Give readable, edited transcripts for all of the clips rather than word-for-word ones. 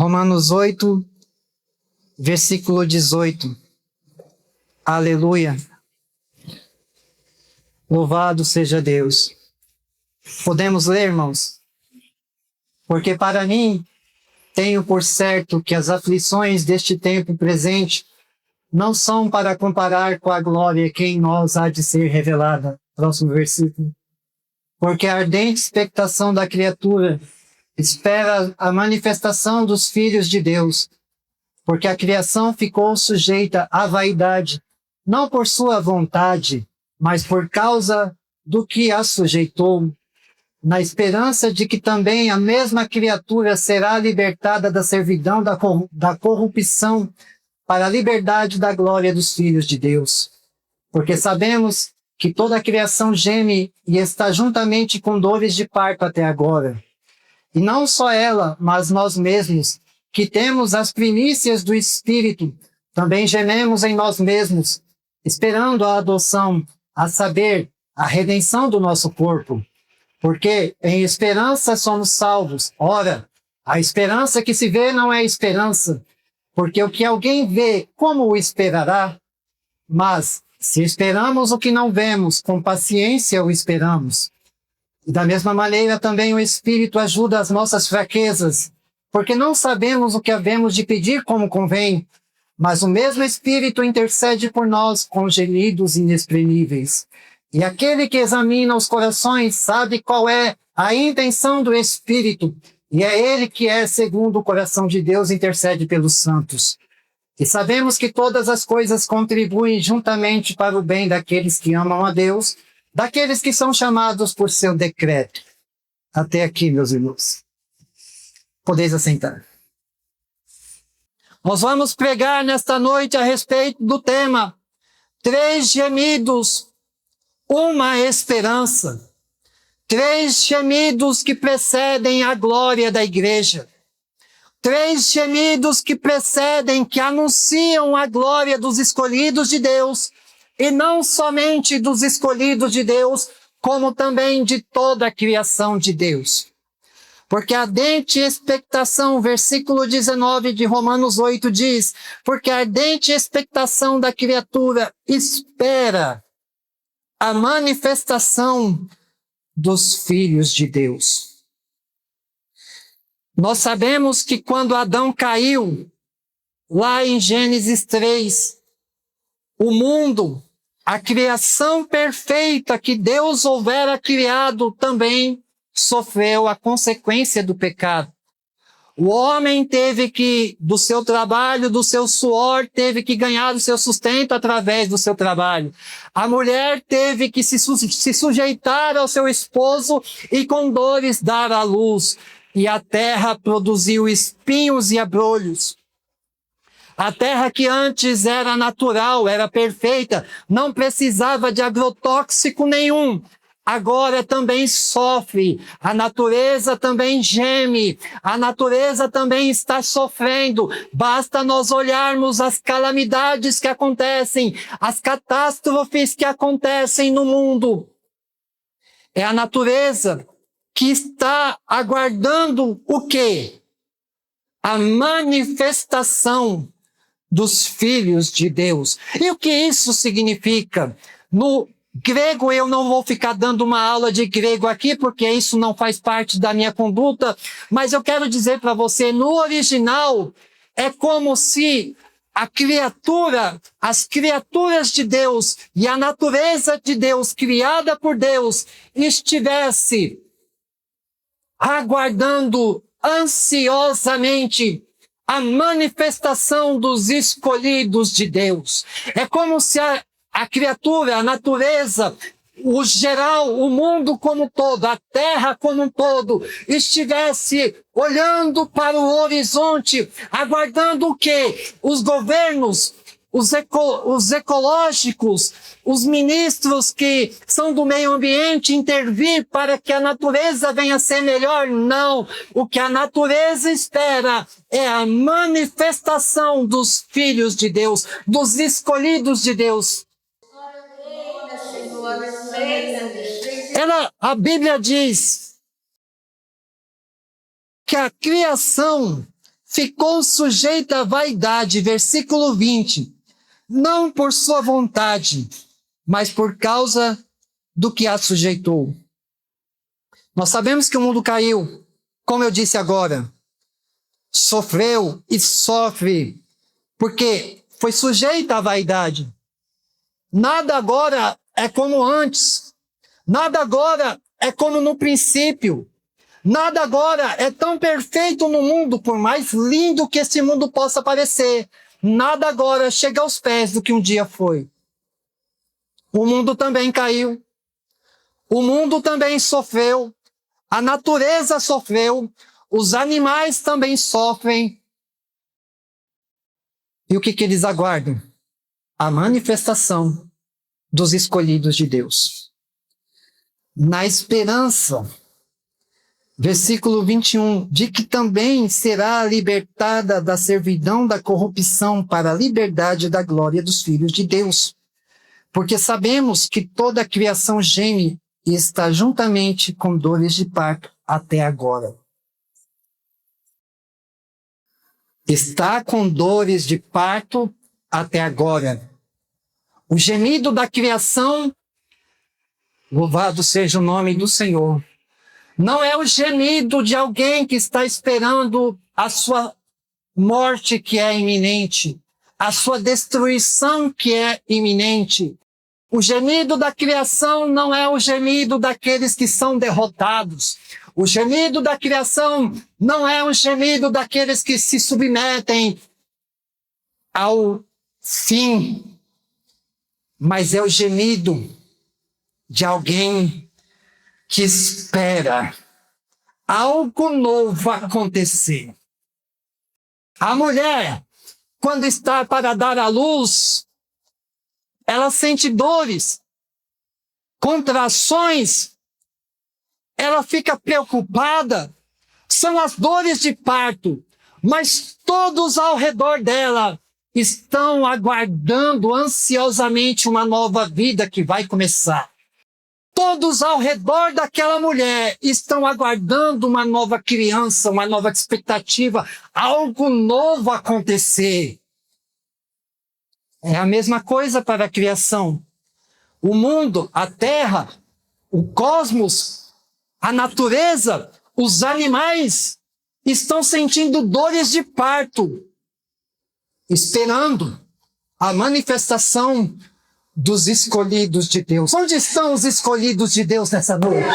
Romanos 8, versículo 18. Aleluia. Louvado seja Deus. Podemos ler, irmãos? Porque para mim, tenho por certo que as aflições deste tempo presente não são para comparar com a glória que em nós há de ser revelada. Próximo versículo. Porque a ardente expectação da criatura espera a manifestação dos filhos de Deus. Porque a criação ficou sujeita à vaidade, não por sua vontade, mas por causa do que a sujeitou, na esperança de que também a mesma criatura será libertada da servidão da corrupção para a liberdade da glória dos filhos de Deus. Porque sabemos que toda a criação geme e está juntamente com dores de parto até agora. E não só ela, mas nós mesmos, que temos as primícias do Espírito, também gememos em nós mesmos, esperando a adoção, a saber, a redenção do nosso corpo. Porque em esperança somos salvos. Ora, a esperança que se vê não é esperança, porque o que alguém vê, como o esperará? Mas, se esperamos o que não vemos, com paciência o esperamos. E da mesma maneira também o Espírito ajuda as nossas fraquezas, porque não sabemos o que havemos de pedir como convém, mas o mesmo Espírito intercede por nós com gemidos inexprimíveis. E aquele que examina os corações sabe qual é a intenção do Espírito, e é ele que é, segundo o coração de Deus, intercede pelos santos. E sabemos que todas as coisas contribuem juntamente para o bem daqueles que amam a Deus, daqueles que são chamados por seu decreto. Até aqui, meus irmãos. Podeis assentar. Nós vamos pregar nesta noite a respeito do tema 3 gemidos, uma esperança. 3 gemidos que precedem a glória da igreja. 3 gemidos que precedem, que anunciam a glória dos escolhidos de Deus, e não somente dos escolhidos de Deus, como também de toda a criação de Deus. Porque a ardente expectação, versículo 19 de Romanos 8 diz, porque a ardente expectação da criatura espera a manifestação dos filhos de Deus. Nós sabemos que quando Adão caiu, lá em Gênesis 3, o mundo, a criação perfeita que Deus houvera criado também sofreu a consequência do pecado. O homem teve que, do seu trabalho, do seu suor, teve que ganhar o seu sustento através do seu trabalho. A mulher teve que se sujeitar ao seu esposo e com dores dar à luz. E a terra produziu espinhos e abrolhos. A terra que antes era natural, era perfeita, não precisava de agrotóxico nenhum. Agora também sofre, a natureza também geme, a natureza também está sofrendo. Basta nós olharmos as calamidades que acontecem, as catástrofes que acontecem no mundo. É a natureza que está aguardando o quê? A manifestação dos filhos de Deus. E o que isso significa? No grego, eu não vou ficar dando uma aula de grego aqui, porque isso não faz parte da minha conduta, mas eu quero dizer para você, no original, é como se a criatura, as criaturas de Deus e a natureza de Deus, criada por Deus, estivesse aguardando ansiosamente a manifestação dos escolhidos de Deus. É como se a criatura, a natureza, o geral, o mundo como um todo, a terra como um todo, estivesse olhando para o horizonte, aguardando o quê? Os governos, os ecológicos, os ministros que são do meio ambiente intervir para que a natureza venha a ser melhor? Não. O que a natureza espera é a manifestação dos filhos de Deus, dos escolhidos de Deus. A Bíblia diz que a criação ficou sujeita à vaidade, versículo 20, não por sua vontade, mas por causa do que a sujeitou. Nós sabemos que o mundo caiu, como eu disse agora, sofreu e sofre, porque foi sujeita à vaidade. Nada agora é como antes, nada agora é como no princípio. Nada agora é tão perfeito no mundo, por mais lindo que esse mundo possa parecer. Nada agora chega aos pés do que um dia foi. O mundo também caiu. O mundo também sofreu. A natureza sofreu. Os animais também sofrem. E o que eles aguardam? A manifestação dos escolhidos de Deus. Na esperança, versículo 21, de que também será libertada da servidão da corrupção para a liberdade da glória dos filhos de Deus. Porque sabemos que toda a criação geme e está juntamente com dores de parto até agora. Está com dores de parto até agora. O gemido da criação, louvado seja o nome do Senhor, não é o gemido de alguém que está esperando a sua morte que é iminente, a sua destruição que é iminente. O gemido da criação não é o gemido daqueles que são derrotados. O gemido da criação não é o gemido daqueles que se submetem ao fim, mas é o gemido de alguém que espera algo novo acontecer. A mulher, quando está para dar à luz, ela sente dores, contrações, ela fica preocupada. São as dores de parto, mas todos ao redor dela estão aguardando ansiosamente uma nova vida que vai começar. Todos ao redor daquela mulher estão aguardando uma nova criança, uma nova expectativa, algo novo acontecer. É a mesma coisa para a criação. O mundo, a terra, o cosmos, a natureza, os animais estão sentindo dores de parto, esperando a manifestação dos escolhidos de Deus. Onde estão os escolhidos de Deus nessa noite?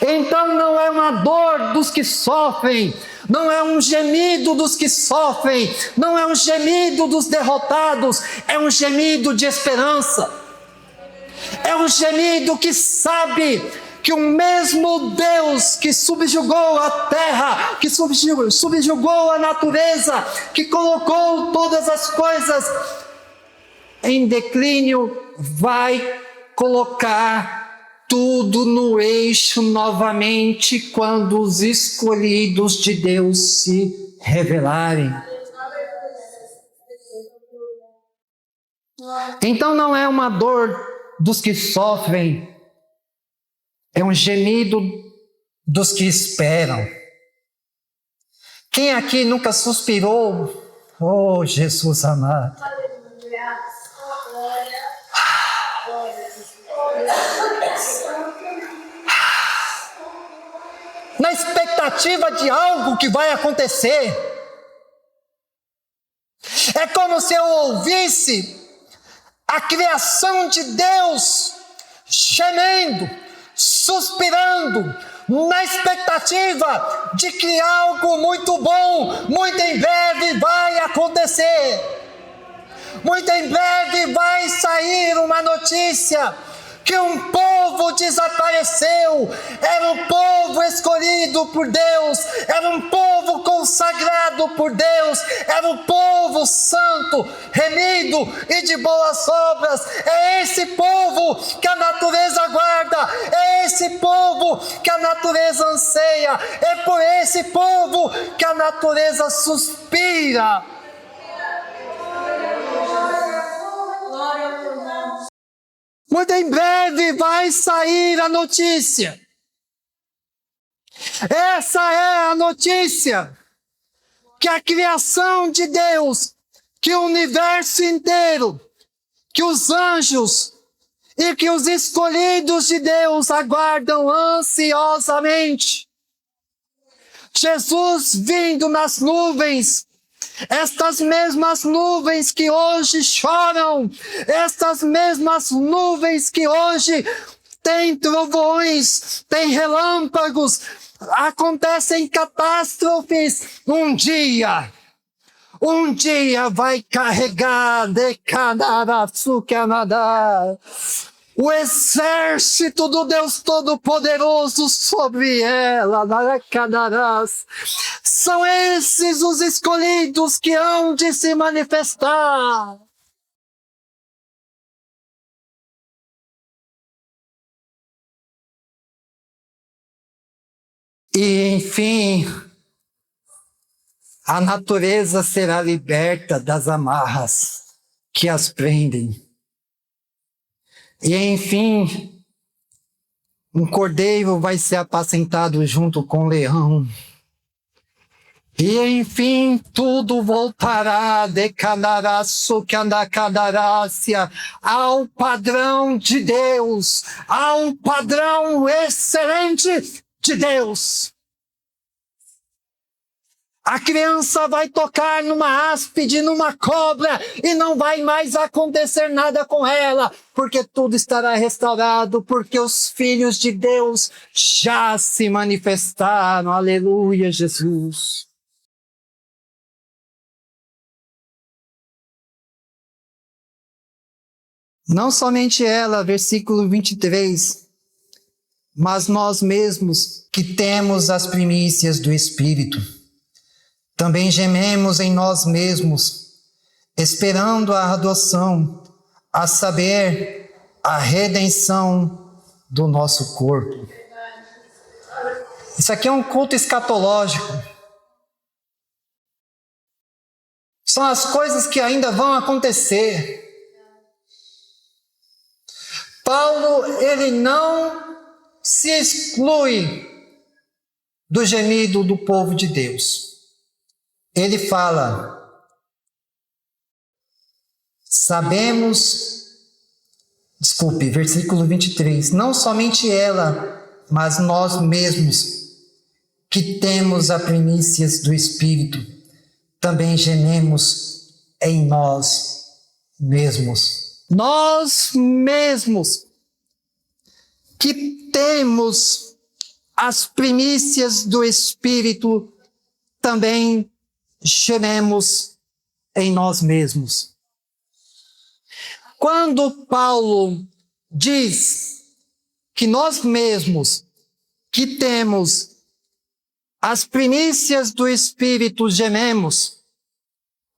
Então não é uma dor dos que sofrem, não é um gemido dos que sofrem, não é um gemido dos derrotados, é um gemido de esperança. É um gemido que sabe que o mesmo Deus que subjugou a terra, que subjugou a natureza, que colocou todas as coisas em declínio, vai colocar tudo no eixo novamente quando os escolhidos de Deus se revelarem. Então não é uma dor dos que sofrem, é um gemido dos que esperam. Quem aqui nunca suspirou? Oh, Jesus amado! Na expectativa de algo que vai acontecer. É como se eu ouvisse a criação de Deus gemendo, suspirando, na expectativa de que algo muito bom, muito em breve vai acontecer. Muito em breve vai sair uma notícia que um povo desapareceu, era um povo escolhido por Deus, era um povo consagrado por Deus, era um povo santo, remido e de boas obras. É esse povo que a natureza aguarda, é esse povo que a natureza anseia, é por esse povo que a natureza suspira. Muito em breve vai sair a notícia Essa é a notícia, que a criação de Deus, que o universo inteiro, que os anjos e que os escolhidos de Deus aguardam ansiosamente. Jesus vindo nas nuvens, estas mesmas nuvens que hoje choram, estas mesmas nuvens que hoje têm trovões, têm relâmpagos, acontecem catástrofes, um dia vai carregar de Canadá, o exército do Deus Todo-Poderoso sobre ela. São esses os escolhidos que hão de se manifestar. E, enfim, a natureza será liberta das amarras que as prendem. E, enfim, um cordeiro vai ser apacentado junto com o leão. E, enfim, tudo voltará ao padrão de Deus, ao padrão excelente de Deus. A criança vai tocar numa áspide, numa cobra, e não vai mais acontecer nada com ela, porque tudo estará restaurado, porque os filhos de Deus já se manifestaram. Aleluia, Jesus. Não somente ela, versículo 23, mas nós mesmos que temos as primícias do Espírito, também gememos em nós mesmos, esperando a adoção, a saber, a redenção do nosso corpo. Isso aqui é um culto escatológico. São as coisas que ainda vão acontecer. Paulo, ele não se exclui do gemido do povo de Deus. Ele fala, versículo 23, não somente ela, mas nós mesmos, que temos as primícias do Espírito, também gememos em nós mesmos. Nós mesmos, que temos as primícias do Espírito, também gememos em nós mesmos. Quando Paulo diz que nós mesmos, que temos as primícias do Espírito, gememos,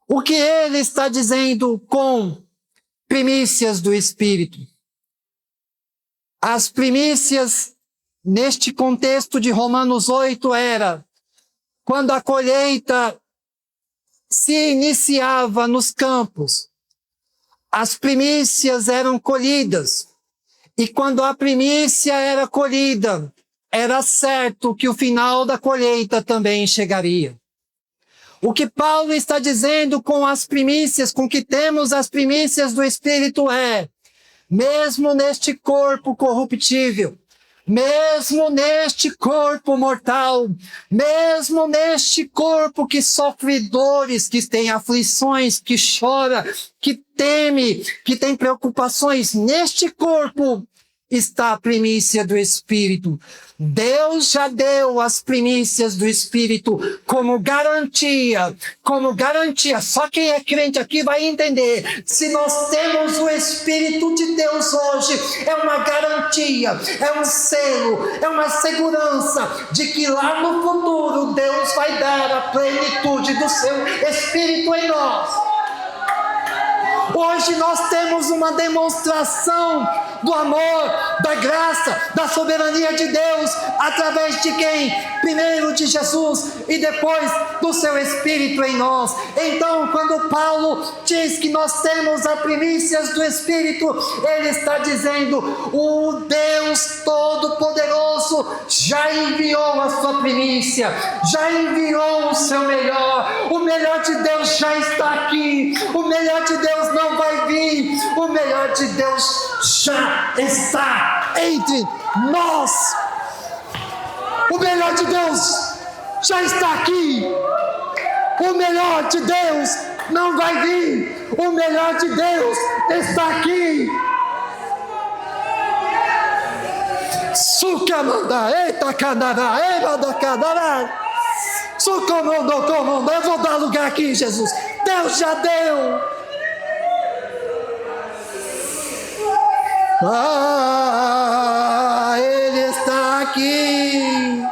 o que ele está dizendo com primícias do Espírito? As primícias, neste contexto de Romanos 8, era quando a colheita se iniciava nos campos, as primícias eram colhidas. E quando a primícia era colhida, era certo que o final da colheita também chegaria. O que Paulo está dizendo com as primícias, com que temos as primícias do Espírito é, mesmo neste corpo corruptível, mesmo neste corpo mortal, mesmo neste corpo que sofre dores, que tem aflições, que chora, que teme, que tem preocupações, neste corpo está a primícia do Espírito. Deus já deu as primícias do Espírito como garantia. Só quem é crente aqui vai entender. Se nós temos o Espírito de Deus hoje, é uma garantia, é um selo, é uma segurança de que lá no futuro Deus vai dar a plenitude do seu Espírito em nós. Hoje nós temos uma demonstração do amor, da graça, da soberania de Deus, através de quem? Primeiro de Jesus e depois do seu Espírito em nós. Então, quando Paulo diz que nós temos as primícias do Espírito, ele está dizendo: o Deus Todo-Poderoso já enviou a sua primícia, já enviou o seu melhor. O melhor de Deus já está aqui, o melhor de Deus não vai vir, o melhor de Deus já está entre nós. O melhor de Deus já está aqui. O melhor de Deus não vai vir. O melhor de Deus está aqui. Sucamanda, eita canara, eba canara. Sucamando, comando. Eu vou dar lugar aqui, Jesus. Deus já deu. Ele está aqui.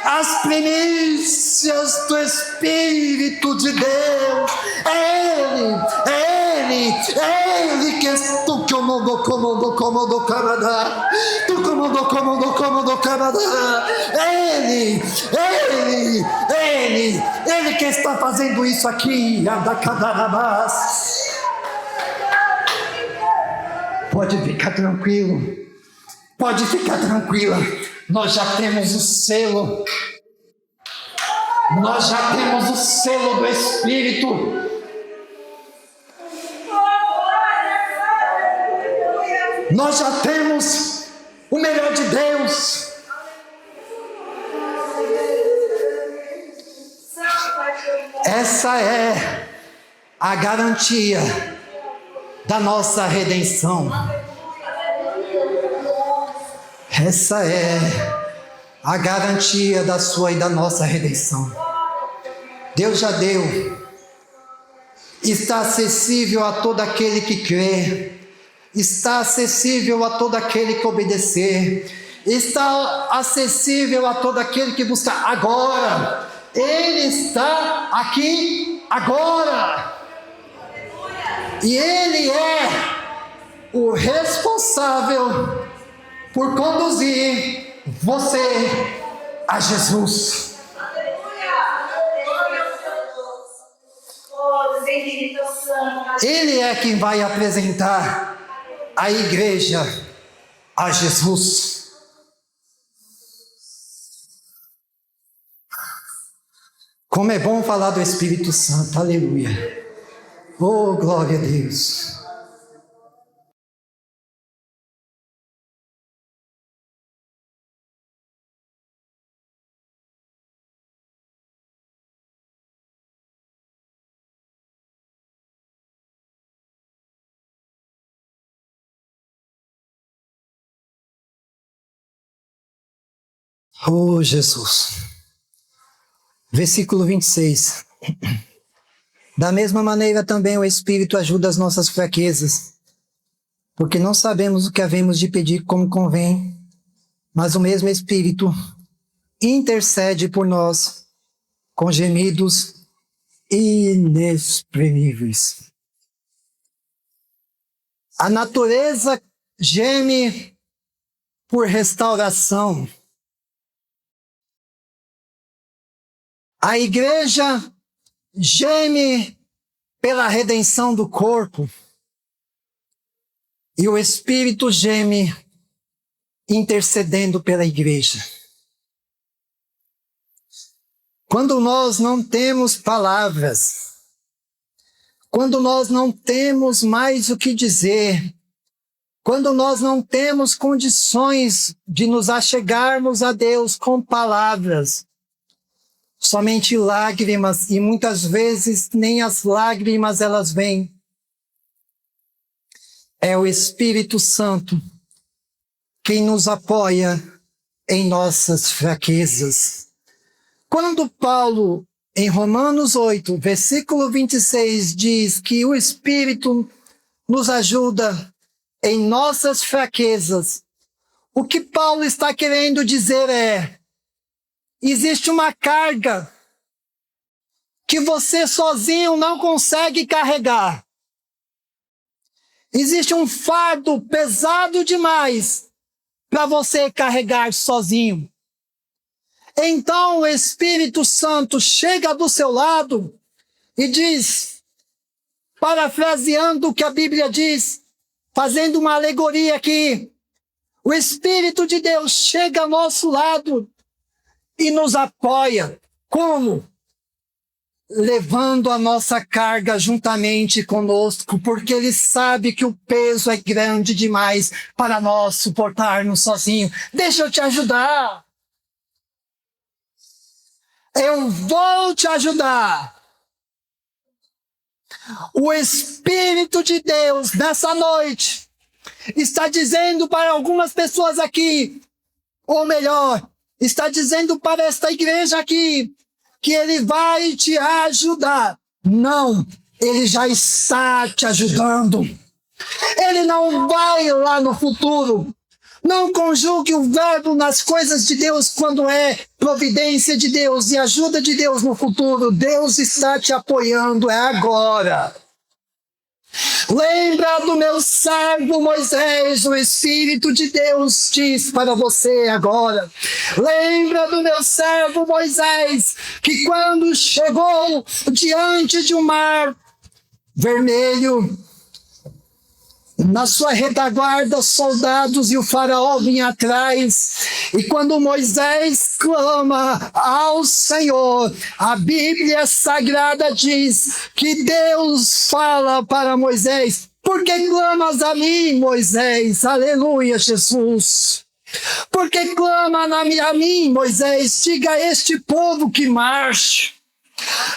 As primícias do Espírito de Deus. É Ele que tu comando Canadá. Tu comando Canadá. Ele que está fazendo isso aqui. Adacadarabás. Pode ficar tranquilo. Pode ficar tranquila. Nós já temos o selo. Nós já temos o selo do Espírito. Nós já temos o melhor de Deus. Essa é a garantia da nossa redenção. Essa é a garantia da sua e da nossa redenção. Deus já deu. Está acessível a todo aquele que crê. Está acessível a todo aquele que obedecer. Está acessível a todo aquele que busca agora. Ele está aqui agora. E Ele é o responsável por conduzir você a Jesus. Ele é quem vai apresentar a igreja a Jesus. Como é bom falar do Espírito Santo, aleluia. Oh, glória a Deus. Oh, Jesus. Versículo 26. Da mesma maneira também o Espírito ajuda as nossas fraquezas, porque não sabemos o que havemos de pedir como convém, mas o mesmo Espírito intercede por nós com gemidos inexprimíveis. A natureza geme por restauração. A igreja geme pela redenção do corpo. E o Espírito geme intercedendo pela igreja. Quando nós não temos palavras, quando nós não temos mais o que dizer, quando nós não temos condições de nos achegarmos a Deus com palavras, somente lágrimas, e muitas vezes nem as lágrimas elas vêm. É o Espírito Santo quem nos apoia em nossas fraquezas. Quando Paulo, em Romanos 8, versículo 26, diz que o Espírito nos ajuda em nossas fraquezas, o que Paulo está querendo dizer é: existe uma carga que você sozinho não consegue carregar. Existe um fardo pesado demais para você carregar sozinho. Então o Espírito Santo chega do seu lado e diz, parafraseando o que a Bíblia diz, fazendo uma alegoria aqui, o Espírito de Deus chega ao nosso lado e nos apoia. Como? Levando a nossa carga juntamente conosco, porque Ele sabe que o peso é grande demais para nós suportarmos sozinhos. Deixa eu te ajudar. Eu vou te ajudar. O Espírito de Deus, nessa noite, está dizendo para algumas pessoas aqui, ou melhor, está dizendo para esta igreja aqui, que Ele vai te ajudar. Não, Ele já está te ajudando. Ele não vai lá no futuro. Não conjugue o verbo nas coisas de Deus quando é providência de Deus e ajuda de Deus no futuro. Deus está te apoiando, é agora. Lembra do meu servo Moisés, o Espírito de Deus diz para você agora. Lembra do meu servo Moisés, que quando chegou diante de um mar vermelho, na sua retaguarda, soldados e o faraó vinham atrás. E quando Moisés clama ao Senhor, a Bíblia Sagrada diz que Deus fala para Moisés, por que clamas a mim, Moisés? Aleluia, Jesus. Por que clama a mim, Moisés? Diga a este povo que marche.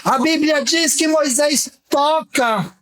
A Bíblia diz que Moisés toca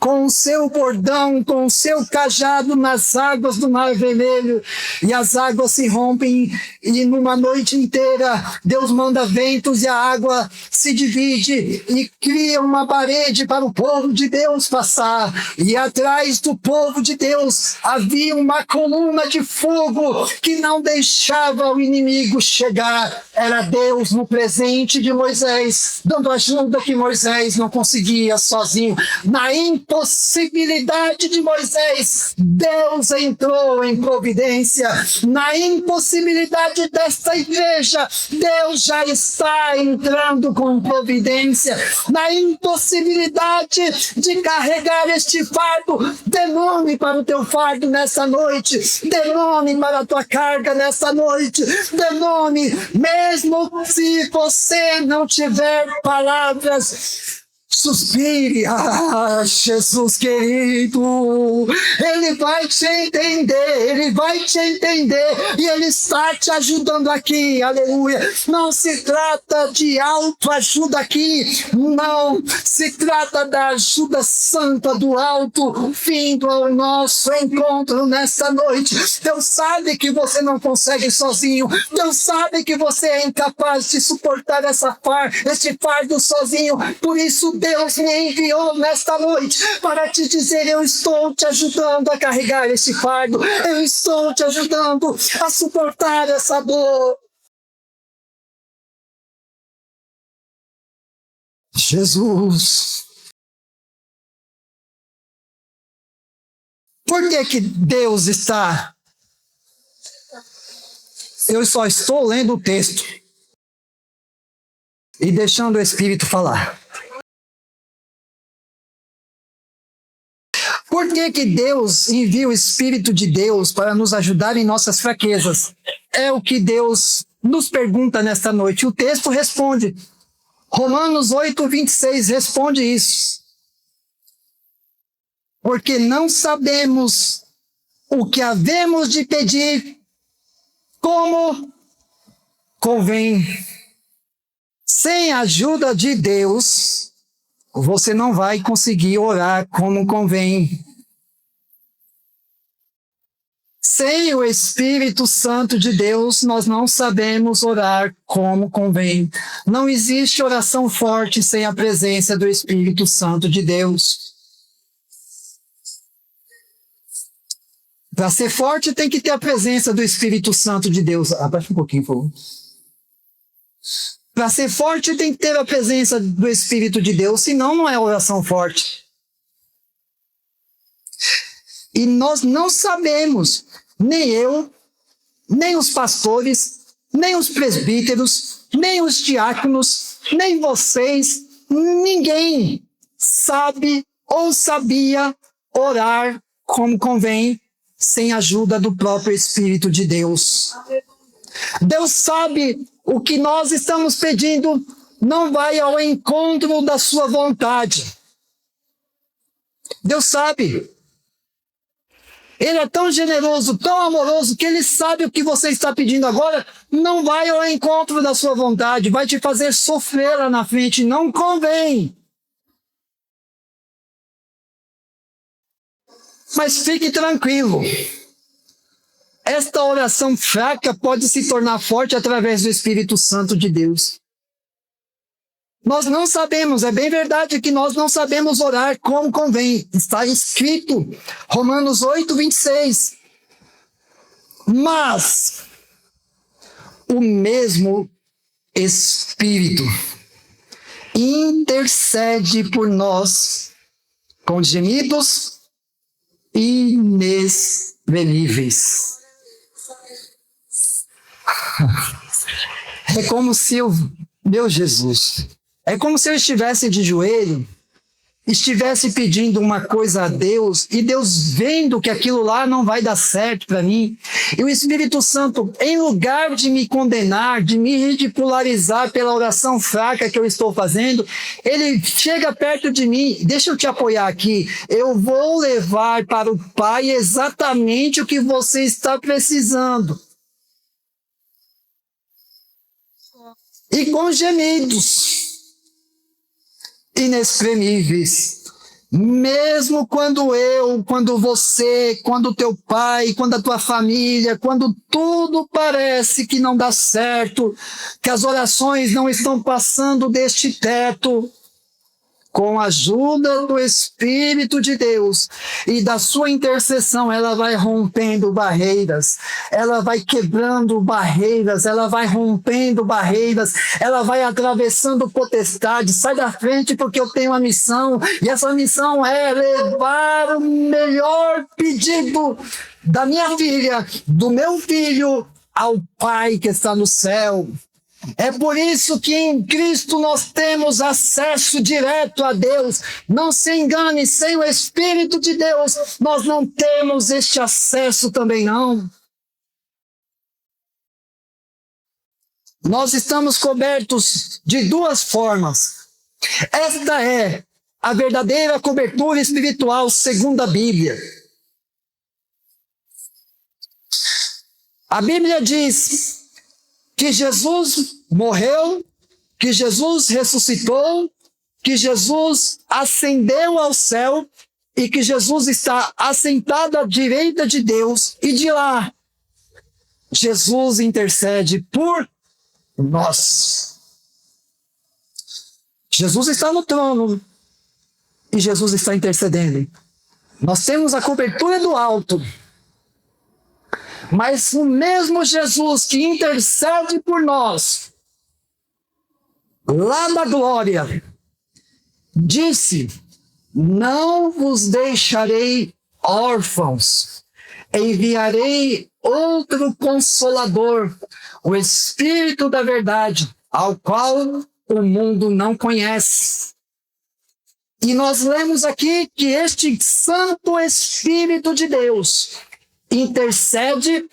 com o seu bordão, com o seu cajado nas águas do Mar Vermelho, e as águas se rompem, e numa noite inteira Deus manda ventos e a água se divide e cria uma parede para o povo de Deus passar, e atrás do povo de Deus havia uma coluna de fogo que não deixava o inimigo chegar. Era Deus no presente de Moisés, dando ajuda que Moisés não conseguia sozinho. Na impossibilidade de Moisés, Deus entrou em providência. Na impossibilidade desta igreja, Deus já está entrando com providência. Na impossibilidade de carregar este fardo, dê nome para o teu fardo nessa noite, dê nome para a tua carga nessa noite, dê nome, mesmo se você não tiver palavras. Suspire, Jesus querido, Ele vai te entender, e Ele está te ajudando aqui, aleluia. Não se trata de autoajuda aqui, não, se trata da ajuda santa do alto, vindo ao nosso encontro nesta noite. Deus sabe que você não consegue sozinho, Deus sabe que você é incapaz de suportar este fardo sozinho, por isso Deus me enviou nesta noite para te dizer, eu estou te ajudando a carregar esse fardo, eu estou te ajudando a suportar essa dor. Jesus. Por que Deus está? Eu só estou lendo o texto e deixando o Espírito falar. Por que Deus envia o Espírito de Deus para nos ajudar em nossas fraquezas? É o que Deus nos pergunta nesta noite. O texto responde. Romanos 8:26 responde isso. Porque não sabemos o que havemos de pedir como convém. Sem a ajuda de Deus, você não vai conseguir orar como convém. Sem o Espírito Santo de Deus, nós não sabemos orar como convém. Não existe oração forte sem a presença do Espírito Santo de Deus. Para ser forte, tem que ter a presença do Espírito Santo de Deus. Abaixa um pouquinho, por favor. Para ser forte, tem que ter a presença do Espírito de Deus, senão não é oração forte. E nós não sabemos, nem eu, nem os pastores, nem os presbíteros, nem os diáconos, nem vocês, ninguém sabe ou sabia orar como convém, sem a ajuda do próprio Espírito de Deus. Deus sabe o que nós estamos pedindo não vai ao encontro da sua vontade. Deus sabe. Ele é tão generoso, tão amoroso, que ele sabe o que você está pedindo agora não vai ao encontro da sua vontade, vai te fazer sofrer lá na frente, não convém. Mas fique tranquilo. Esta oração fraca pode se tornar forte através do Espírito Santo de Deus. Nós não sabemos, é bem verdade que nós não sabemos orar como convém. Está escrito, Romanos 8, 26. Mas o mesmo Espírito intercede por nós com gemidos inexprimíveis. É como se meu Jesus, é como se eu estivesse de joelho, estivesse pedindo uma coisa a Deus, e Deus vendo que aquilo lá não vai dar certo para mim, e o Espírito Santo, em lugar de me condenar, de me ridicularizar pela oração fraca que eu estou fazendo, ele chega perto de mim, deixa eu te apoiar aqui, eu vou levar para o Pai exatamente o que você está precisando. E com gemidos inexprimíveis, mesmo quando você, quando teu pai, quando a tua família, quando tudo parece que não dá certo, que as orações não estão passando deste teto, com a ajuda do Espírito de Deus e da sua intercessão, ela vai rompendo barreiras, ela vai quebrando barreiras, ela vai rompendo barreiras, ela vai atravessando potestades. Sai da frente porque eu tenho uma missão, e essa missão é levar o melhor pedido da minha filha, do meu filho, ao Pai que está no céu. É por isso que em Cristo nós temos acesso direto a Deus. Não se engane, sem o Espírito de Deus, nós não temos este acesso também não. Nós estamos cobertos de duas formas. Esta é a verdadeira cobertura espiritual segundo a Bíblia. A Bíblia diz que Jesus morreu, que Jesus ressuscitou, que Jesus ascendeu ao céu e que Jesus está assentado à direita de Deus, e de lá Jesus intercede por nós. Jesus está no trono e Jesus está intercedendo. Nós temos a cobertura do alto. Mas o mesmo Jesus que intercede por nós, lá da glória, disse: não vos deixarei órfãos, enviarei outro Consolador, o Espírito da verdade, ao qual o mundo não conhece. E nós lemos aqui que este Santo Espírito de Deus intercede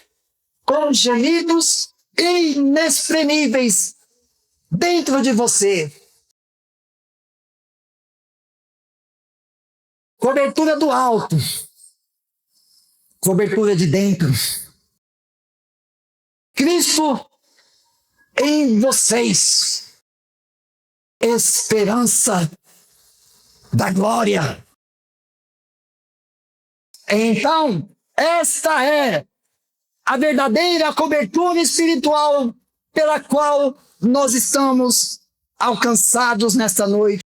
com gemidos inexprimíveis dentro de você. Cobertura do alto, cobertura de dentro. Cristo em vocês, esperança da glória. Então, esta é a verdadeira cobertura espiritual pela qual nós estamos alcançados nesta noite.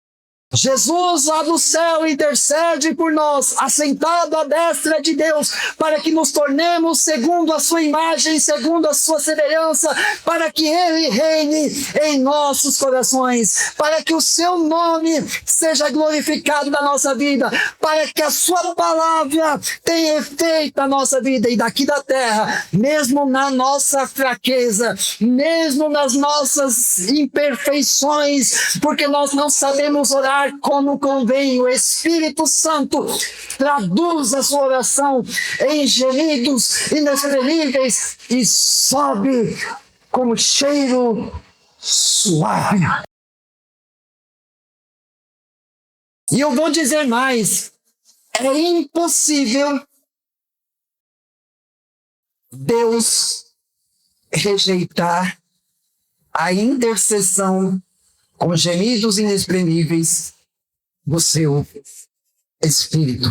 Jesus lá do céu intercede por nós, assentado à destra de Deus, para que nos tornemos segundo a sua imagem, segundo a sua semelhança, para que Ele reine em nossos corações, para que o seu nome seja glorificado na nossa vida, para que a sua palavra tenha efeito na nossa vida e daqui da terra, mesmo na nossa fraqueza, mesmo nas nossas imperfeições, porque nós não sabemos orar como convém. O Espírito Santo traduz a sua oração em gemidos inexprimíveis e sobe como cheiro suave. E eu vou dizer mais: é impossível Deus rejeitar a intercessão com gemidos inexprimíveis do seu Espírito.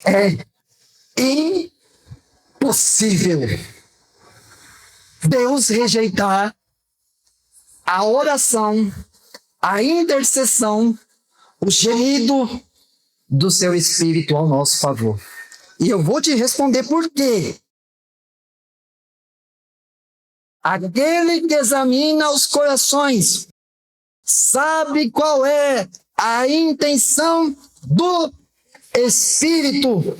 É impossível Deus rejeitar a oração, a intercessão, o gemido do seu Espírito ao nosso favor. E eu vou te responder por quê. Aquele que examina os corações sabe qual é a intenção do Espírito.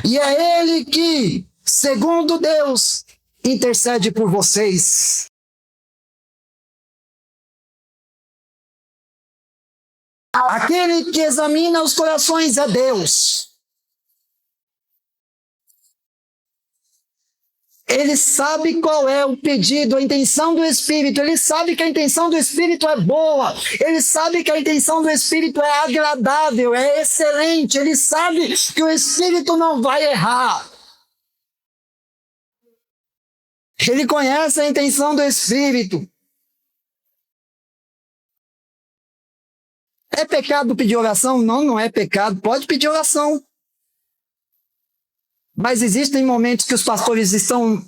E é Ele que, segundo Deus, intercede por vocês. Aquele que examina os corações é Deus. Ele sabe qual é o pedido, a intenção do Espírito. Ele sabe que a intenção do Espírito é boa. Ele sabe que a intenção do Espírito é agradável, é excelente. Ele sabe que o Espírito não vai errar. Ele conhece a intenção do Espírito. É pecado pedir oração? Não, não é pecado. Pode pedir oração. Mas existem momentos que os pastores estão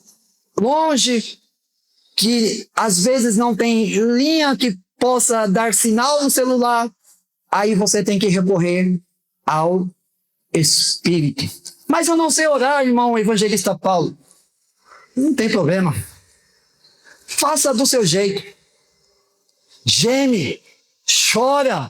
longe, que às vezes não tem linha que possa dar sinal no celular. Aí você tem que recorrer ao Espírito. Mas eu não sei orar, irmão evangelista Paulo. Não tem problema. Faça do seu jeito. Geme, chora,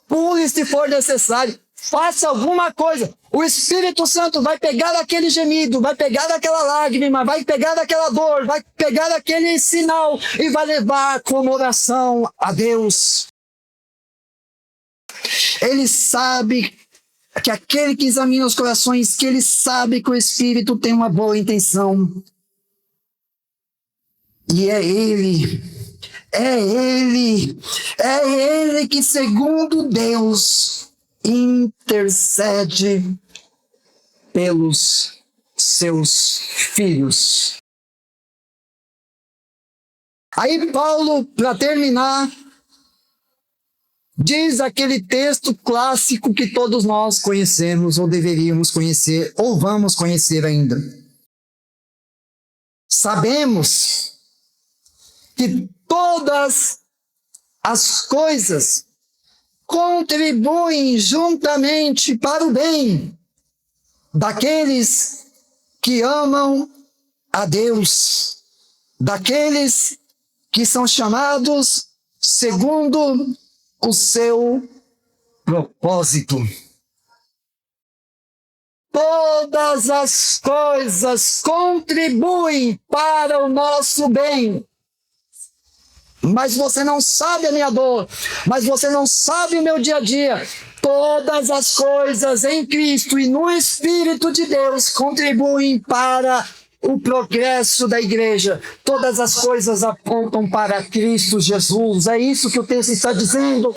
pule se for necessário. Faça alguma coisa. O Espírito Santo vai pegar aquele gemido, vai pegar aquela lágrima, vai pegar aquela dor, vai pegar aquele sinal e vai levar como oração a Deus. Ele sabe que aquele que examina os corações, que ele sabe que o Espírito tem uma boa intenção. E é Ele que, segundo Deus, intercede pelos seus filhos. Aí Paulo, para terminar, diz aquele texto clássico que todos nós conhecemos, ou deveríamos conhecer, ou vamos conhecer ainda. Sabemos que todas as coisas contribuem juntamente para o bem daqueles que amam a Deus, daqueles que são chamados segundo o seu propósito. Todas as coisas contribuem para o nosso bem. Mas você não sabe a minha dor, mas você não sabe o meu dia a dia. Todas as coisas em Cristo e no Espírito de Deus contribuem para o progresso da igreja. Todas as coisas apontam para Cristo Jesus. É isso que o texto está dizendo.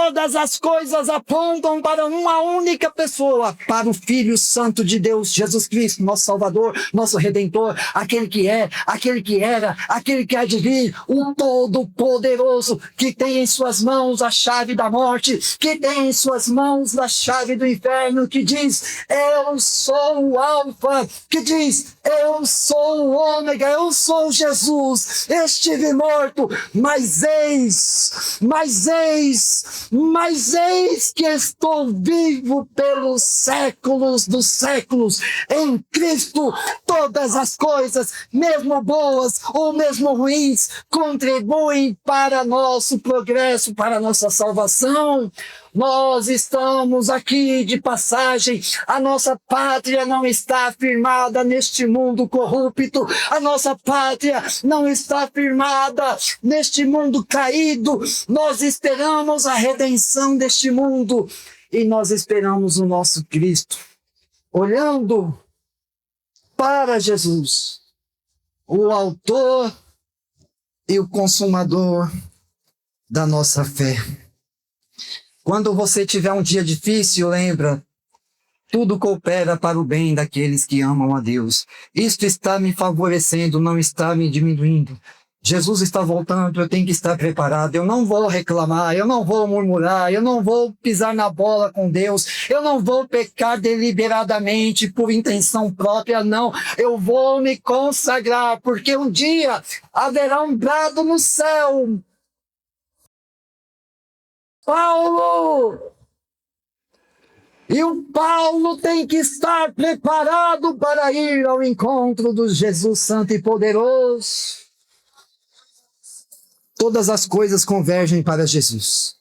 Todas as coisas apontam para uma única pessoa, para o Filho Santo de Deus, Jesus Cristo, nosso Salvador, nosso Redentor, aquele que é, aquele que era, aquele que há de vir, o Todo-Poderoso, que tem em suas mãos a chave da morte, que tem em suas mãos a chave do inferno, que diz: eu sou o Alfa, que diz: eu sou o Ômega, eu sou Jesus, estive morto, mas eis que estou vivo pelos séculos dos séculos. Em Cristo, todas as coisas, mesmo boas ou mesmo ruins, contribuem para nosso progresso, para nossa salvação. Nós estamos aqui de passagem, a nossa pátria não está firmada neste mundo corrupto, a nossa pátria não está firmada neste mundo caído. Nós esperamos a redenção deste mundo e nós esperamos o nosso Cristo, olhando para Jesus, o autor e o consumador da nossa fé. Quando você tiver um dia difícil, lembra, tudo coopera para o bem daqueles que amam a Deus. Isto está me favorecendo, não está me diminuindo. Jesus está voltando, eu tenho que estar preparado. Eu não vou reclamar, eu não vou murmurar, eu não vou pisar na bola com Deus, eu não vou pecar deliberadamente por intenção própria, não. Eu vou me consagrar, porque um dia haverá um brado no céu. Paulo! E o Paulo tem que estar preparado para ir ao encontro do Jesus Santo e Poderoso. Todas as coisas convergem para Jesus.